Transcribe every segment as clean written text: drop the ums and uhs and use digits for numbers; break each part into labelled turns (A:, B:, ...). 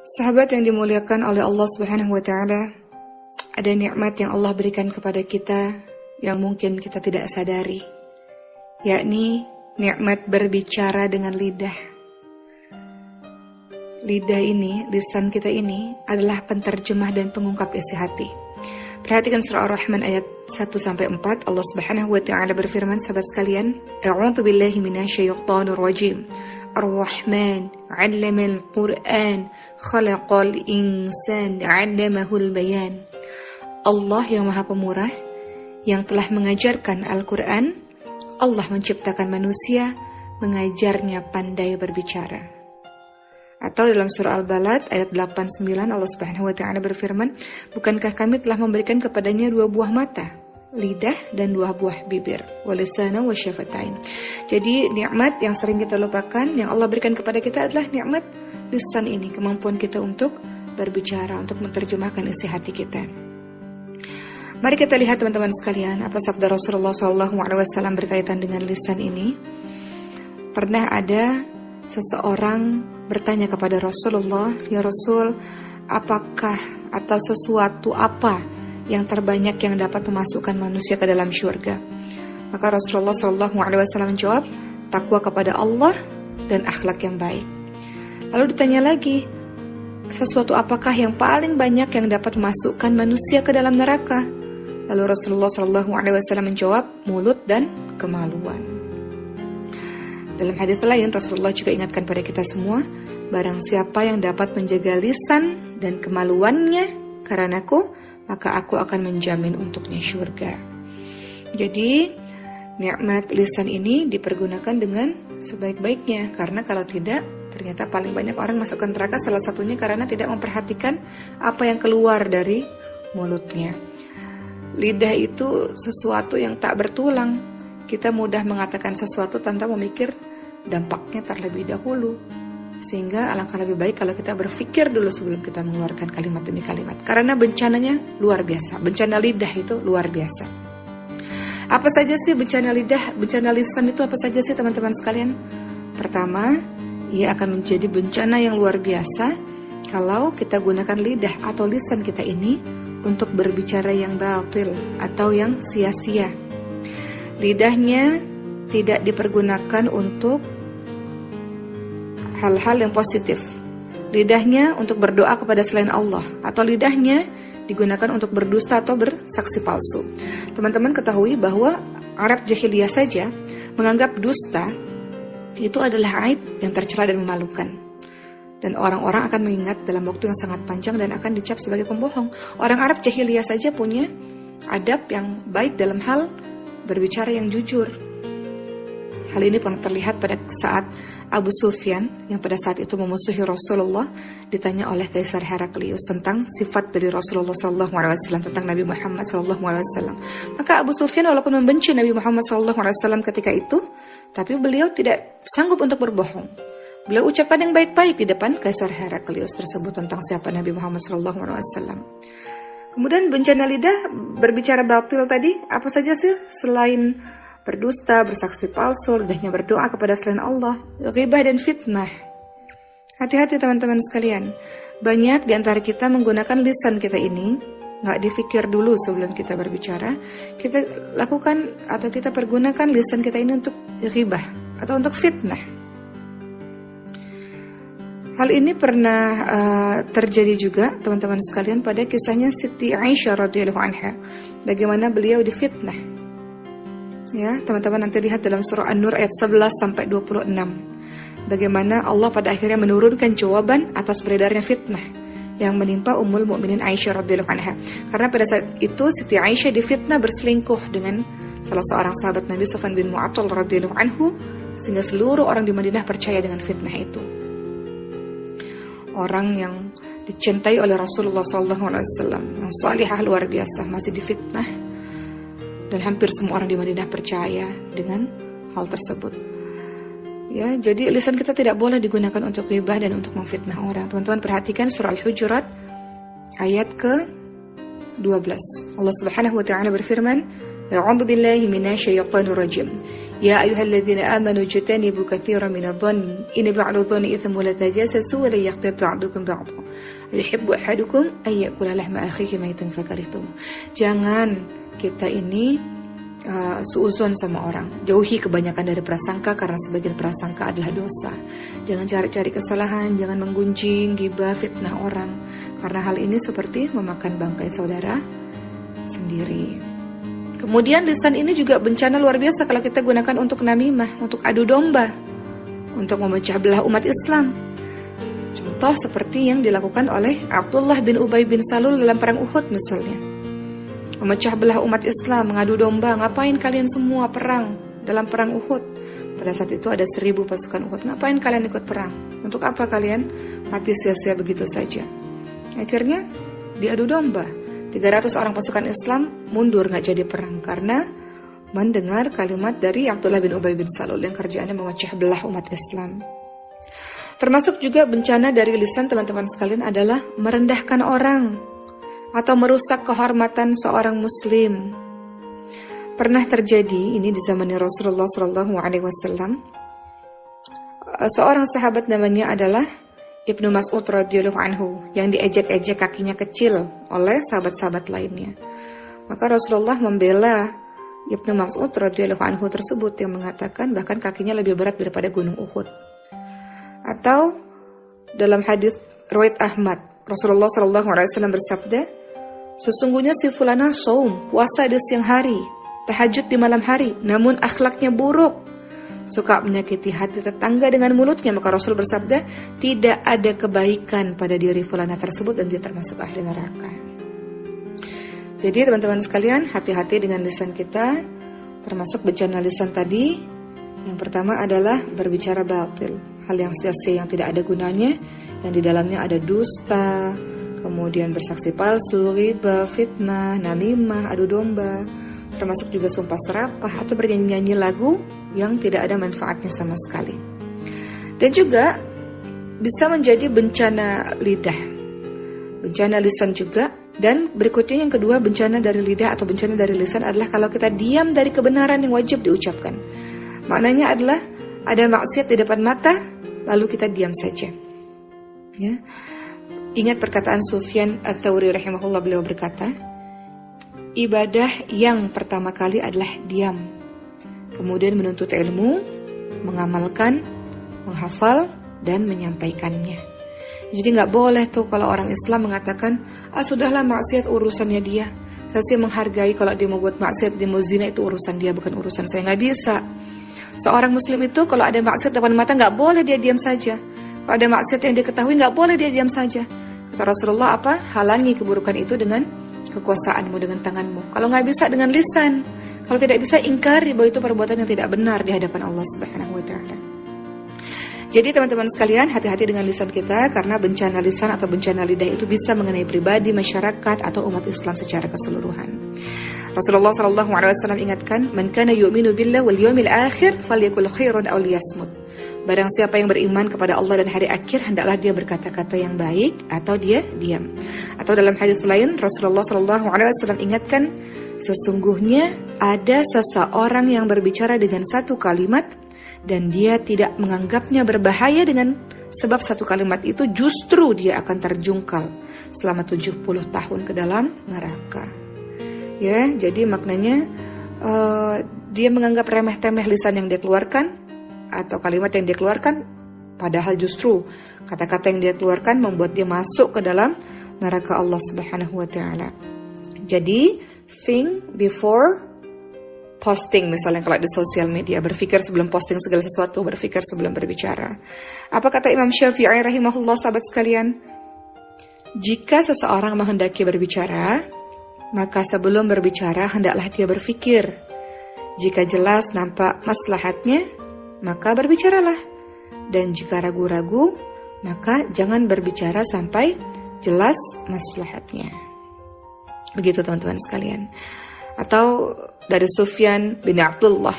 A: Sahabat yang dimuliakan oleh Allah Subhanahu wa taala, ada nikmat yang Allah berikan kepada kita yang mungkin kita tidak sadari, yakni nikmat berbicara dengan lidah. Lidah ini, lisan kita ini adalah penterjemah dan pengungkap isi hati. Perhatikan surah Ar-Rahman ayat 1-4. Allah Subhanahu wa taala berfirman, sahabat sekalian, A'udzu billahi minasyaitonir rajim. Ar-Rahman 'allamal Qur'an, khalaqal insan 'allamahul bayan. Allah yang Maha Pemurah, yang telah mengajarkan Al-Qur'an. Allah menciptakan manusia, mengajarnya pandai berbicara. Atau dalam surah Al-Balad ayat 8-9 Allah Subhanahu wa taala berfirman, bukankah kami telah memberikan kepadanya 2 buah mata, lidah dan 2 buah bibir, walisana wa syafatain. Jadi nikmat yang sering kita lupakan yang Allah berikan kepada kita adalah nikmat lisan ini, kemampuan kita untuk berbicara, untuk menerjemahkan isi hati kita. Mari kita lihat teman-teman sekalian, apa sabda Rasulullah SAW berkaitan dengan lisan ini. Pernah ada seseorang bertanya kepada Rasulullah, ya Rasul, apakah atau sesuatu apa yang terbanyak yang dapat memasukkan manusia ke dalam syurga? Maka Rasulullah SAW menjawab, takwa kepada Allah dan akhlak yang baik. Lalu ditanya lagi, sesuatu apakah yang paling banyak yang dapat memasukkan manusia ke dalam neraka? Lalu Rasulullah SAW menjawab, mulut dan kemaluan. Dalam hadis lain, Rasulullah juga ingatkan pada kita semua, barang siapa yang dapat menjaga lisan dan kemaluannya karenaku, maka aku akan menjamin untuknya syurga. Jadi, nikmat lisan ini dipergunakan dengan sebaik-baiknya, karena kalau tidak, ternyata paling banyak orang masuk ke neraka, salah satunya karena tidak memperhatikan apa yang keluar dari mulutnya. Lidah itu sesuatu yang tak bertulang. Kita mudah mengatakan sesuatu tanpa memikir dampaknya terlebih dahulu. Sehingga alangkah lebih baik kalau kita berpikir dulu sebelum kita mengeluarkan kalimat demi kalimat. Karena bencananya luar biasa. Bencana lidah itu luar biasa. Apa saja sih bencana lidah, bencana lisan itu apa saja sih teman-teman sekalian? Pertama, ia akan menjadi bencana yang luar biasa kalau kita gunakan lidah atau lisan kita ini untuk berbicara yang batil atau yang sia-sia. Lidahnya tidak dipergunakan untuk hal-hal yang positif. Lidahnya untuk berdoa kepada selain Allah, atau lidahnya digunakan untuk berdusta atau bersaksi palsu. Teman-teman ketahui bahwa Arab jahiliyah saja menganggap dusta itu adalah aib yang tercela dan memalukan. Dan orang-orang akan mengingat dalam waktu yang sangat panjang dan akan dicap sebagai pembohong. Orang Arab jahiliyah saja punya adab yang baik dalam hal berbicara yang jujur. Hal ini pernah terlihat pada saat Abu Sufyan yang pada saat itu memusuhi Rasulullah ditanya oleh Kaisar Heraklius tentang sifat dari Rasulullah SAW, tentang Nabi Muhammad SAW. Maka Abu Sufyan walaupun membenci Nabi Muhammad SAW ketika itu, tapi beliau tidak sanggup untuk berbohong. Beliau ucapkan yang baik-baik di depan Kaisar Heraklius tersebut tentang siapa Nabi Muhammad SAW. Kemudian bencana lidah, berbicara batil tadi, apa saja sih selain berdusta, bersaksi palsu, lidahnya berdoa kepada selain Allah, ghibah dan fitnah. Hati-hati teman-teman sekalian, banyak di antara kita menggunakan lisan kita ini, gak difikir dulu sebelum kita berbicara. Kita lakukan atau kita pergunakan lisan kita ini untuk ghibah atau untuk fitnah. Hal ini pernah terjadi juga teman-teman sekalian pada kisahnya Siti Aisyah radhiyallahu anha, bagaimana beliau difitnah. Ya, teman-teman nanti lihat dalam surah An-Nur ayat 11-26. Bagaimana Allah pada akhirnya menurunkan jawaban atas beredarnya fitnah yang menimpa Ummul Mukminin Aisyah radhiyallahu anha. Karena pada saat itu Siti Aisyah difitnah berselingkuh dengan salah seorang sahabat Nabi Sufyan bin Mu'attal radhiyallahu anhu, sehingga seluruh orang di Madinah percaya dengan fitnah itu. Orang yang dicintai oleh Rasulullah SAW, yang salihah luar biasa, masih difitnah, dan hampir semua orang di Madinah percaya dengan hal tersebut. Ya, jadi lisan kita tidak boleh digunakan untuk ghibah dan untuk memfitnah orang. Teman-teman perhatikan surah Al-Hujurat ayat ke-12. Allah Subhanahu wa taala berfirman, A'udzu billahi minasyaitonir rajim. Ya ayyuhalladzina amanu jtanibu katsiran minadh-dhanni inna ba'da dhanni itsmun wa la tajassasu wa la yaghtab ba'dukum ba'dha yuhibbu ahadukum ay ya'kula lahma akhihi maytan fakarihtum. Jangan kita ini suuzon sama orang. Jauhi kebanyakan dari prasangka karena sebagian prasangka adalah dosa. Jangan cari-cari kesalahan, jangan menggunjing, ghibah, fitnah orang. Karena hal ini seperti memakan bangkai saudara sendiri. Kemudian lisan ini juga bencana luar biasa kalau kita gunakan untuk namimah, untuk adu domba, untuk memecah belah umat Islam. Contoh seperti yang dilakukan oleh Abdullah bin Ubay bin Salul dalam perang Uhud misalnya. Memecah belah umat Islam, mengadu domba, ngapain kalian semua perang dalam perang Uhud? Pada saat itu ada 1000 pasukan Uhud, ngapain kalian ikut perang? Untuk apa kalian mati sia-sia begitu saja? Akhirnya diadu domba. 300 orang pasukan Islam mundur gak jadi perang karena mendengar kalimat dari Abdullah bin Ubay bin Salul yang kerjaannya memecah belah umat Islam. Termasuk juga bencana dari lisan teman-teman sekalian adalah merendahkan orang atau merusak kehormatan seorang muslim. Pernah terjadi ini di zamannya Rasulullah SAW. Seorang sahabat namanya adalah Ibnu Mas'ud radhiyallahu anhu yang diejek-ejek kakinya kecil oleh sahabat-sahabat lainnya. Maka Rasulullah membela Ibnu Mas'ud radhiyallahu anhu tersebut yang mengatakan bahkan kakinya lebih berat daripada gunung Uhud. Atau dalam hadis riwayat Ahmad, Rasulullah SAW bersabda, sesungguhnya si fulana saum, puasa di siang hari, tahajud di malam hari, namun akhlaknya buruk, suka menyakiti hati tetangga dengan mulutnya. Maka Rasul bersabda, tidak ada kebaikan pada diri fulana tersebut dan dia termasuk ahli neraka. Jadi teman-teman sekalian, hati-hati dengan lisan kita. Termasuk bencana lisan tadi, yang pertama adalah berbicara batil, hal yang sia-sia yang tidak ada gunanya, yang di dalamnya ada dusta, kemudian bersaksi palsu, ghibah, fitnah, namimah, adu domba, termasuk juga sumpah serapah atau bernyanyi-nyanyi lagu yang tidak ada manfaatnya sama sekali. Dan juga bisa menjadi bencana lidah, bencana lisan juga. Dan berikutnya yang kedua, bencana dari lidah atau bencana dari lisan adalah kalau kita diam dari kebenaran yang wajib diucapkan. Maknanya adalah ada maksiat di depan mata, lalu kita diam saja. Ya. Ingat perkataan Sufyan Ats-Tsauri rahimahullah, beliau berkata, ibadah yang pertama kali adalah diam, kemudian menuntut ilmu, mengamalkan, menghafal, dan menyampaikannya. Jadi gak boleh tuh kalau orang Islam mengatakan, sudahlah maksiat urusannya dia, saya sih menghargai kalau dia mau buat maksiat, dia mau zina, itu urusan dia, bukan urusan saya. Gak bisa. Seorang muslim itu kalau ada maksiat depan mata gak boleh dia diam saja. Kalau ada maksiat yang dia ketahui gak boleh dia diam saja. Kata Rasulullah apa? Halangi keburukan itu dengan kekuasaanmu, dengan tanganmu. Kalau gak bisa dengan lisan. Kalau tidak bisa, ingkari bahwa itu perbuatan yang tidak benar di hadapan Allah Subhanahu wa ta'ala. Jadi teman-teman sekalian, hati-hati dengan lisan kita, karena bencana lisan atau bencana lidah itu bisa mengenai pribadi, masyarakat, atau umat Islam secara keseluruhan. Rasulullah SAW ingatkan, man kana yu'minu billah wal yawmil akhir falyakul khairan aw liyasmut. Barang siapa yang beriman kepada Allah dan hari akhir, hendaklah dia berkata-kata yang baik atau dia diam. Atau dalam hadis lain, Rasulullah SAW ingatkan, sesungguhnya ada seseorang yang berbicara dengan satu kalimat dan dia tidak menganggapnya berbahaya dengan sebab satu kalimat itu, justru dia akan terjungkal selama 70 tahun ke dalam neraka. Ya, jadi maknanya dia menganggap remeh-temeh lisan yang dia keluarkan atau kalimat yang dia keluarkan, padahal justru kata-kata yang dia keluarkan membuat dia masuk ke dalam neraka Allah Subhanahu wa ta'ala. Jadi think before posting, misalnya kalau di sosial media, berpikir sebelum posting segala sesuatu, berpikir sebelum berbicara. Apa kata Imam Syafi'i rahimahullah, sahabat sekalian? Jika seseorang menghendaki berbicara, maka sebelum berbicara hendaklah dia berpikir. Jika jelas nampak maslahatnya, maka berbicaralah. Dan jika ragu-ragu, maka jangan berbicara sampai jelas maslahatnya. Begitu teman-teman sekalian. Atau dari Sufyan bin Abdullah,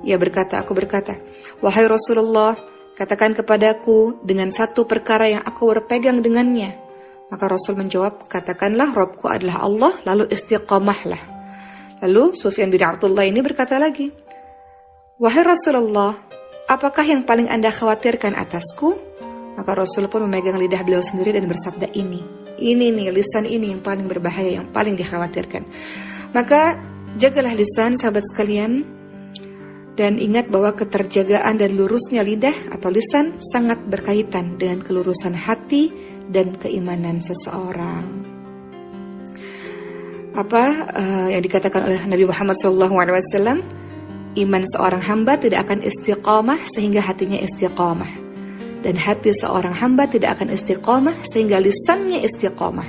A: ia berkata, aku berkata, wahai Rasulullah, katakan kepadaku dengan satu perkara yang aku berpegang dengannya. Maka Rasul menjawab, katakanlah Rabbku adalah Allah, lalu istiqamahlah. Lalu Sufyan bin Abdullah ini berkata lagi, "Wahai Rasulullah, apakah yang paling Anda khawatirkan atasku?" Maka Rasul pun memegang lidah beliau sendiri dan bersabda, ini nih, lisan ini yang paling berbahaya, yang paling dikhawatirkan. Maka jagalah lisan, sahabat sekalian, dan ingat bahwa keterjagaan dan lurusnya lidah atau lisan sangat berkaitan dengan kelurusan hati dan keimanan seseorang. Yang dikatakan oleh Nabi Muhammad SAW, iman seorang hamba tidak akan istiqamah sehingga hatinya istiqamah. Dan hati seorang hamba tidak akan istiqamah sehingga lisannya istiqamah.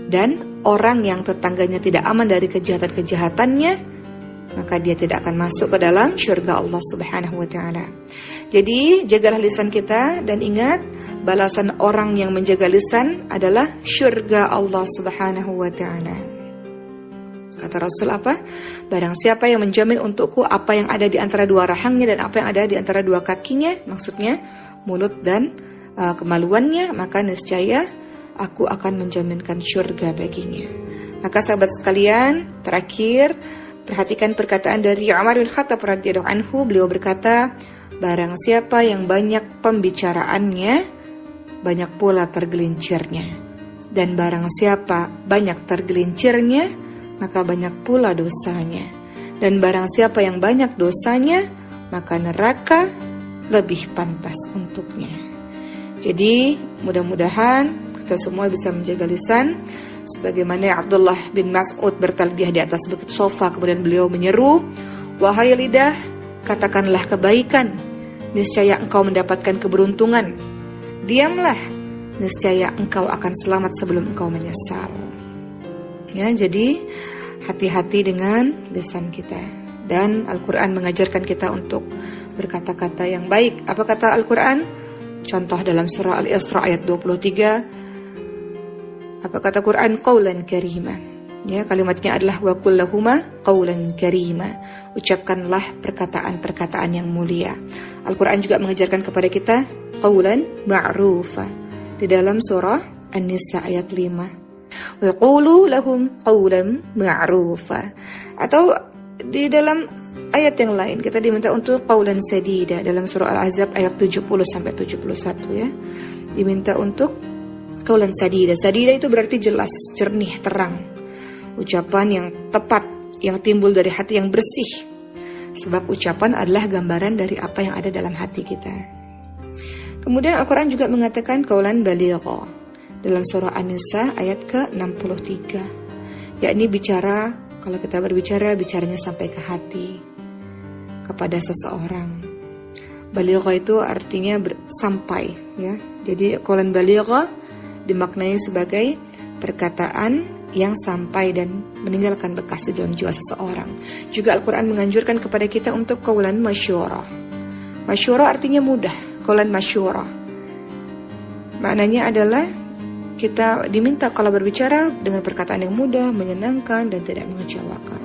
A: Dan orang yang tetangganya tidak aman dari kejahatan-kejahatannya, maka dia tidak akan masuk ke dalam syurga Allah Subhanahu wa ta'ala. Jadi jagalah lisan kita, dan ingat, balasan orang yang menjaga lisan adalah syurga Allah Subhanahu wa ta'ala. Kata Rasul apa? Barang siapa yang menjamin untukku apa yang ada di antara dua rahangnya dan apa yang ada di antara dua kakinya, maksudnya mulut dan kemaluannya, maka niscaya aku akan menjaminkan syurga baginya. Maka sahabat sekalian, terakhir, perhatikan perkataan dari Umar bin Khattab radhiyallahu anhu. Beliau berkata, barang siapa yang banyak pembicaraannya, banyak pula tergelincirnya. Dan barang siapa banyak tergelincirnya, maka banyak pula dosanya. Dan barang siapa yang banyak dosanya, maka neraka lebih pantas untuknya. Jadi mudah-mudahan kita semua bisa menjaga lisan, sebagaimana Abdullah bin Mas'ud bertalbiyah di atas bukit Sofa, kemudian beliau menyeru, "Wahai lidah, katakanlah kebaikan, niscaya engkau mendapatkan keberuntungan. Diamlah, niscaya engkau akan selamat sebelum engkau menyesal." Ya, jadi hati-hati dengan lisan kita. Dan Al-Quran mengajarkan kita untuk berkata-kata yang baik. Apa kata Al-Quran? Contoh dalam surah Al-Isra ayat 23. Apa kata Quran? Qawlan karima. Ya, kalimatnya adalah wa kullahuma qawlan karima. Ucapkanlah perkataan-perkataan yang mulia. Al-Quran juga mengajarkan kepada kita qawlan ma'rufa. Di dalam surah An-Nisa ayat 5. Wa qulu lahum qawlan ma'rufa. Atau di dalam ayat yang lain kita diminta untuk qaulan sadida dalam surah Al-Ahzab ayat 70-71 ya. Diminta untuk qaulan sadida. Sadida itu berarti jelas, jernih, terang. Ucapan yang tepat, yang timbul dari hati yang bersih. Sebab ucapan adalah gambaran dari apa yang ada dalam hati kita. Kemudian Al-Quran juga mengatakan qaulan baligha dalam surah An-Nisa ayat ke-63. Yakni bicara, kalau kita berbicara, bicaranya sampai ke hati, kepada seseorang. Baligha itu artinya sampai, ya. Jadi qaulan baligha dimaknai sebagai perkataan yang sampai dan meninggalkan bekas di dalam jiwa seseorang. Juga Al-Quran menganjurkan kepada kita untuk qaulan masyura. Masyura artinya mudah. Qaulan masyura maknanya adalah kita diminta kalau berbicara dengan perkataan yang mudah, menyenangkan, dan tidak mengecewakan.